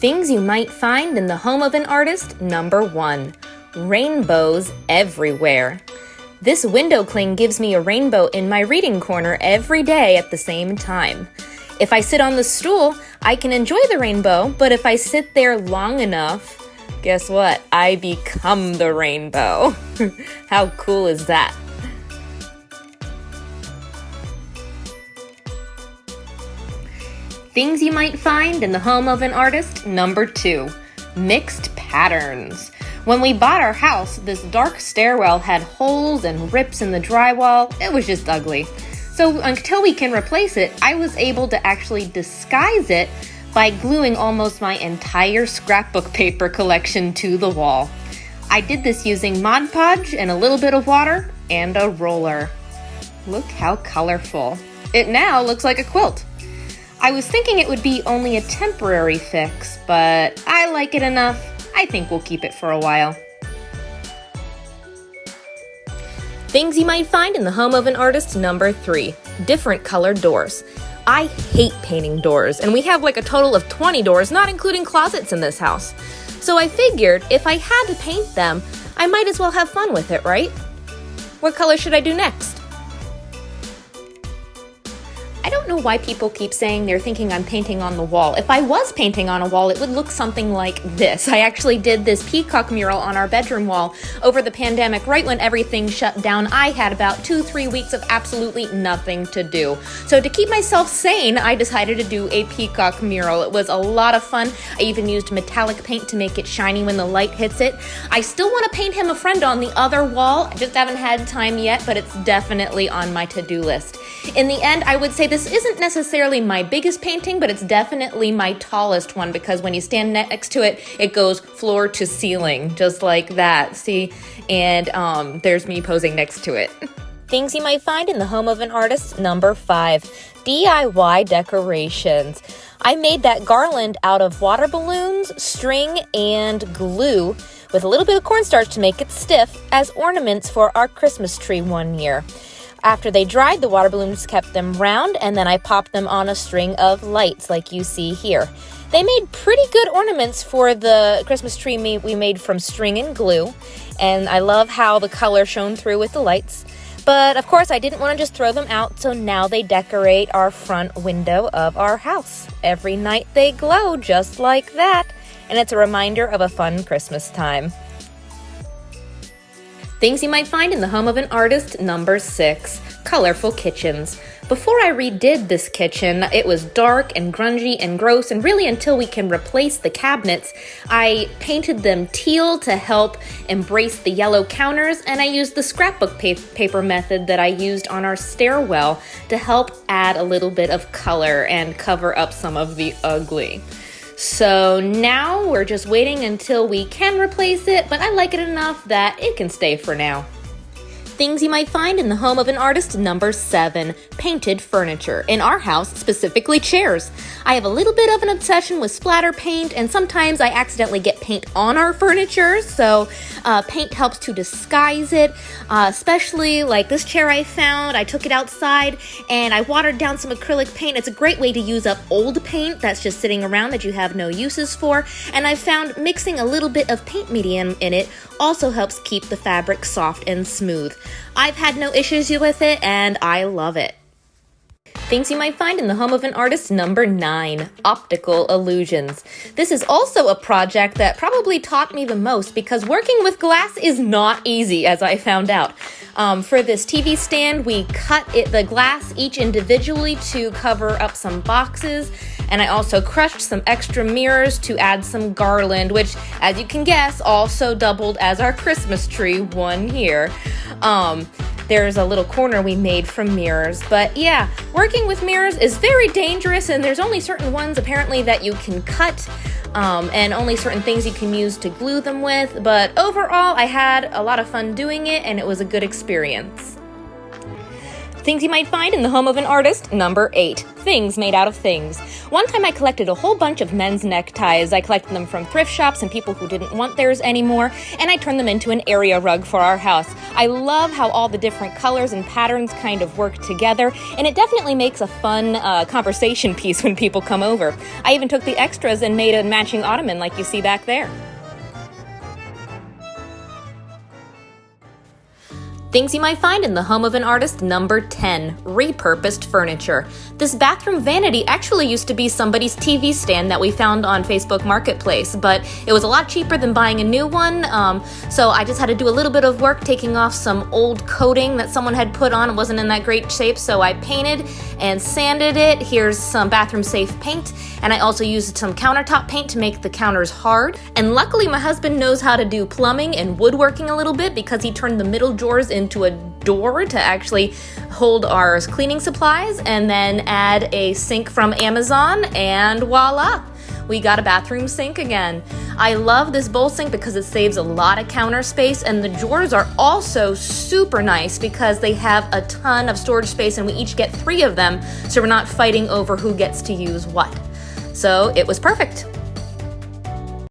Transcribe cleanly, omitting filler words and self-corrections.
Things you might find in the home of an artist, number 1. Rainbows everywhere. This window cling gives me a rainbow in my reading corner every day at the same time. If I sit on the stool, I can enjoy the rainbow, but if I sit there long enough, guess what? I become the rainbow. How cool is that? Things you might find in the home of an artist, number 2. Mixed patterns. When we bought our house, this dark stairwell had holes and rips in the drywall. It was just ugly. So until we can replace it, I was able to actually disguise it by gluing almost my entire scrapbook paper collection to the wall. I did this using Mod Podge and a little bit of water and a roller. Look how colorful. It now looks like a quilt. I was thinking it would be only a temporary fix, but I like it enough. I think we'll keep it for a while. Things you might find in the home of an artist, number 3. Different colored doors. I hate painting doors, and we have like a total of 20 doors, not including closets in this house. So I figured if I had to paint them, I might as well have fun with it, right? What color should I do next? I don't know why people keep saying they're thinking I'm painting on the wall. If I was painting on a wall, it would look something like this. I actually did this peacock mural on our bedroom wall over the pandemic, right when everything shut down. I had about 2-3 weeks of absolutely nothing to do. So to keep myself sane, I decided to do a peacock mural. It was a lot of fun. I even used metallic paint to make it shiny when the light hits it. I still want to paint him a friend on the other wall. I just haven't had time yet, but it's definitely on my to-do list. In the end, I would say this isn't necessarily my biggest painting, but it's definitely my tallest one because when you stand next to it, it goes floor to ceiling, just like that. See? And there's me posing next to it. Things you might find in the home of an artist, number 5. DIY decorations. I made that garland out of water balloons, string, and glue with a little bit of cornstarch to make it stiff as ornaments for our Christmas tree one year. After they dried, the water balloons kept them round, and then I popped them on a string of lights like you see here. They made pretty good ornaments for the Christmas tree we made from string and glue, and I love how the color shone through with the lights. But of course, I didn't want to just throw them out, so now they decorate our front window of our house. Every night they glow just like that, and it's a reminder of a fun Christmas time. Things you might find in the home of an artist, number 6. Colorful kitchens. Before I redid this kitchen, it was dark and grungy and gross, and really until we can replace the cabinets, I painted them teal to help embrace the yellow counters, and I used the scrapbook paper method that I used on our stairwell to help add a little bit of color and cover up some of the ugly. So now we're just waiting until we can replace it, but I like it enough that it can stay for now. Things you might find in the home of an artist, number 7. Painted furniture. In our house, specifically chairs. I have a little bit of an obsession with splatter paint, and sometimes I accidentally get paint on our furniture, so paint helps to disguise it, especially like this chair I found. I took it outside and I watered down some acrylic paint. It's a great way to use up old paint that's just sitting around that you have no uses for, and I found mixing a little bit of paint medium in it also helps keep the fabric soft and smooth. I've had no issues with it, and I love it. Things you might find in the home of an artist, number 9. Optical illusions. This is also a project that probably taught me the most because working with glass is not easy, as I found out. For this TV stand, we cut the glass each individually to cover up some boxes, and I also crushed some extra mirrors to add some garland, which, as you can guess, also doubled as our Christmas tree one year. There's a little corner we made from mirrors, but yeah, working with mirrors is very dangerous, and there's only certain ones apparently that you can cut, and only certain things you can use to glue them with, but overall I had a lot of fun doing it, and it was a good experience. Things you might find in the home of an artist, number 8. Things made out of things. One time I collected a whole bunch of men's neckties. I collected them from thrift shops and people who didn't want theirs anymore, and I turned them into an area rug for our house. I love how all the different colors and patterns kind of work together, and it definitely makes a fun conversation piece when people come over. I even took the extras and made a matching ottoman like you see back there. Things you might find in the home of an artist, number 10. Repurposed furniture. This bathroom vanity actually used to be somebody's TV stand that we found on Facebook Marketplace, but it was a lot cheaper than buying a new one, so I just had to do a little bit of work taking off some old coating that someone had put on. It wasn't in that great shape, so I painted and sanded it. Here's some bathroom safe paint, and I also used some countertop paint to make the counters hard. And luckily my husband knows how to do plumbing and woodworking a little bit because he turned the middle drawers into a door to actually hold our cleaning supplies, and then add a sink from Amazon, and voila! We got a bathroom sink again. I love this bowl sink because it saves a lot of counter space, and the drawers are also super nice because they have a ton of storage space and we each get 3 of them, so we're not fighting over who gets to use what. So it was perfect.